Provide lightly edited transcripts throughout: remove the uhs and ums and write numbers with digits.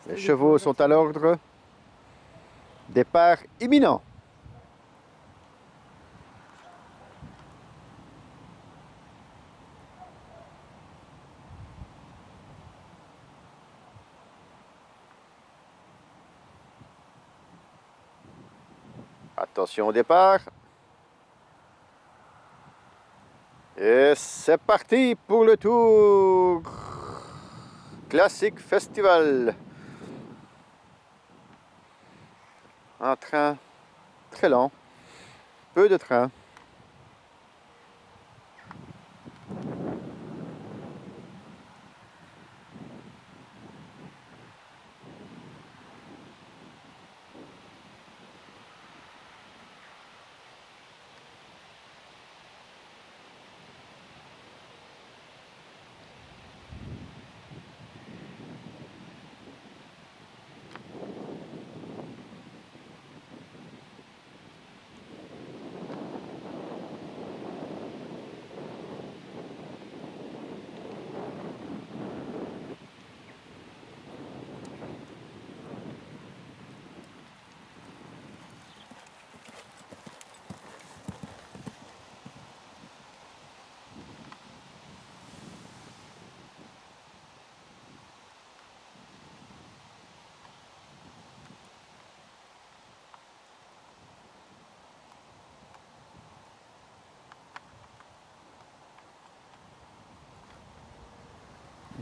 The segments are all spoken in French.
Les chevaux sont à l'ordre. Départ imminent. Attention au départ. Et c'est parti pour le tour Classic Festival. Un train très lent, peu de trains.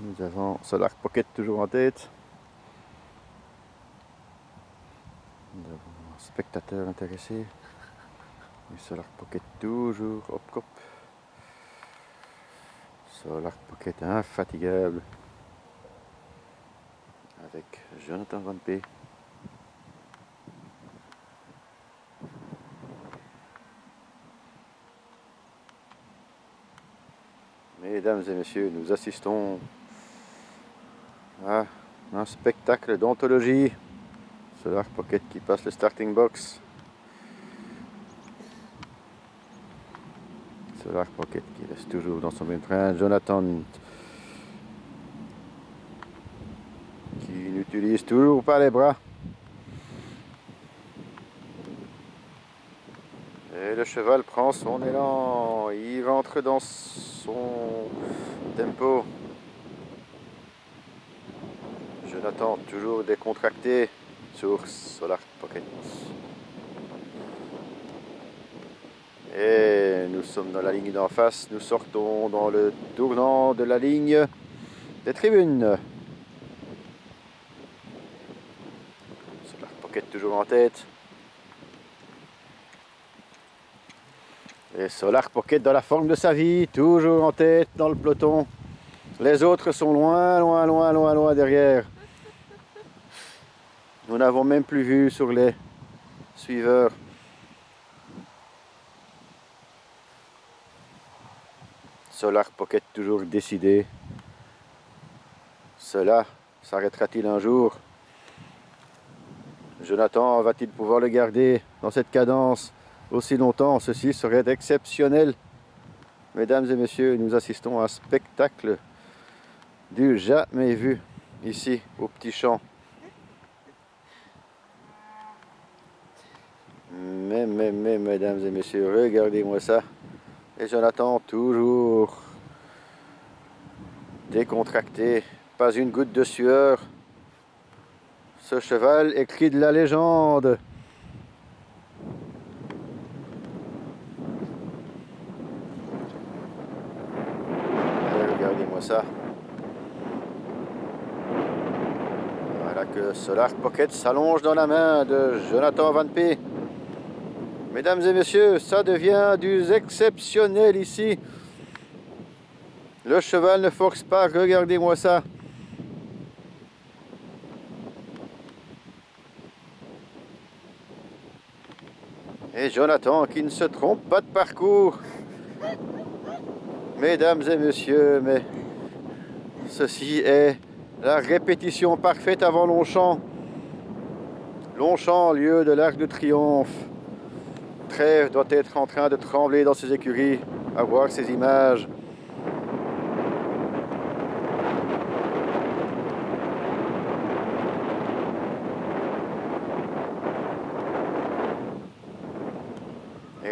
Nous avons Solar Pocket toujours en tête. Nous avons un spectateur intéressé. Et Solar Pocket toujours hop hop. Solar Pocket infatigable. Avec Jonathan Van P. Mesdames et messieurs, nous assistons à un spectacle d'anthologie. Solar Pocket qui passe le starting box. Solar Pocket qui reste toujours dans son même train. Jonathan qui n'utilise toujours pas les bras. Et le cheval prend son élan. Il rentre dans son tempo. Jonathan toujours décontracté sur Solar Pocket. Et nous sommes dans la ligne d'en face. Nous sortons dans le tournant de la ligne des tribunes. Solar Pocket toujours en tête. Et Solar Pocket dans la forme de sa vie, toujours en tête dans le peloton. Les autres sont loin, loin, loin, loin, loin derrière. Nous n'avons même plus vu sur les suiveurs. Solar Pocket toujours décidé. Cela s'arrêtera-t-il un jour? Jonathan va-t-il pouvoir le garder dans cette cadence aussi longtemps? Ceci serait exceptionnel. Mesdames et messieurs, nous assistons à un spectacle du jamais vu ici au Petit Champ. Mais, mesdames et messieurs, regardez-moi ça. Et Jonathan toujours décontracté, pas une goutte de sueur. Ce cheval écrit de la légende. Et regardez-moi ça. Voilà que Solar Pocket s'allonge dans la main de Jonathan Van P. Mesdames et messieurs, ça devient du exceptionnel ici. Le cheval ne force pas, regardez-moi ça. Et Jonathan qui ne se trompe pas de parcours. Mesdames et messieurs, mais ceci est la répétition parfaite avant Longchamp. Longchamp, lieu de l'Arc de Triomphe. Trèves doit être en train de trembler dans ses écuries à voir ces images.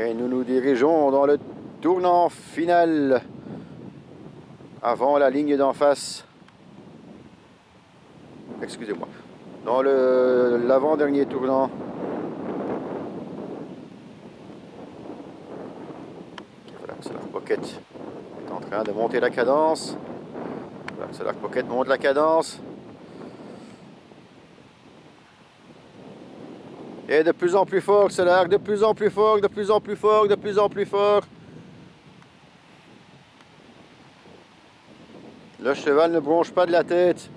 Et nous nous dirigeons dans le tournant final avant la ligne d'en face. Excusez-moi. Dans l'avant-dernier tournant. Voilà, Solar Pocket est en train de monter la cadence. Voilà, Solar Pocket monte la cadence. Et de plus en plus fort, Solar, de plus en plus fort, de plus en plus fort, de plus en plus fort. Le cheval ne bronche pas de la tête.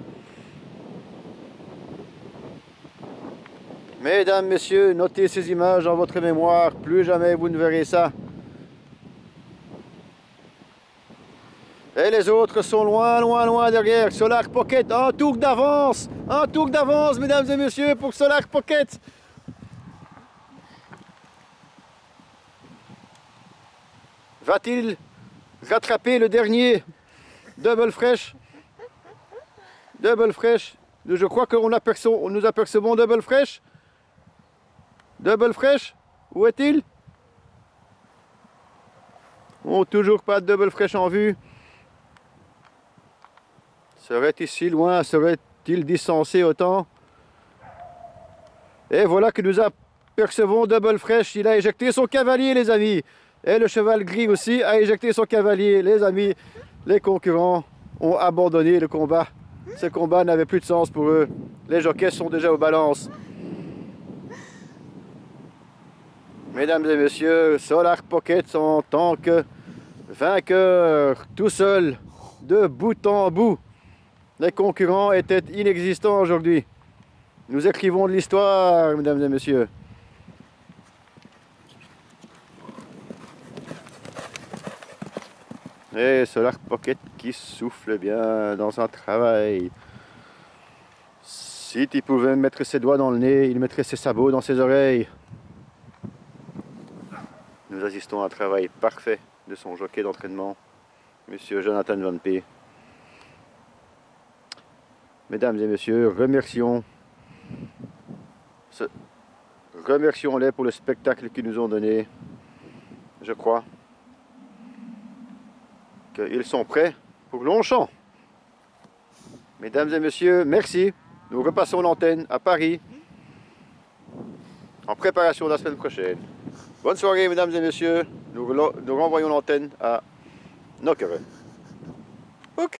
Mesdames, messieurs, notez ces images dans votre mémoire. Plus jamais vous ne verrez ça. Et les autres sont loin, loin, loin derrière. Solar Pocket, un tour d'avance. Un tour d'avance, mesdames et messieurs, pour Solar Pocket. Va-t-il rattraper le dernier Double Fresh? Double Fresh. Je crois que nous apercevons Double Fresh. Double Fresh, où est-il? Oh, toujours pas de Double Fresh en vue. Serait-il si loin? Serait-il distancé autant? Et voilà que nous apercevons Double Fresh. Il a éjecté son cavalier, les amis. Et le cheval gris aussi a éjecté son cavalier. Les amis, les concurrents ont abandonné le combat. Ce combat n'avait plus de sens pour eux. Les jockeys sont déjà aux balances. Mesdames et messieurs, Solar Pocket en tant que vainqueur, tout seul, de bout en bout. Les concurrents étaient inexistants aujourd'hui. Nous écrivons de l'histoire, mesdames et messieurs. Et Solar Pocket qui souffle bien dans son travail. Si il pouvait mettre ses doigts dans le nez, il mettrait ses sabots dans ses oreilles. Nous assistons à un travail parfait de son jockey d'entraînement, Monsieur Jonathan Van P. Mesdames et messieurs, remercions-les pour le spectacle qu'ils nous ont donné. Je crois qu'ils sont prêts pour Longchamp. Mesdames et messieurs, merci. Nous repassons l'antenne à Paris en préparation de la semaine prochaine. Bonne soirée, mesdames et messieurs. Nous renvoyons l'antenne à Nockeren.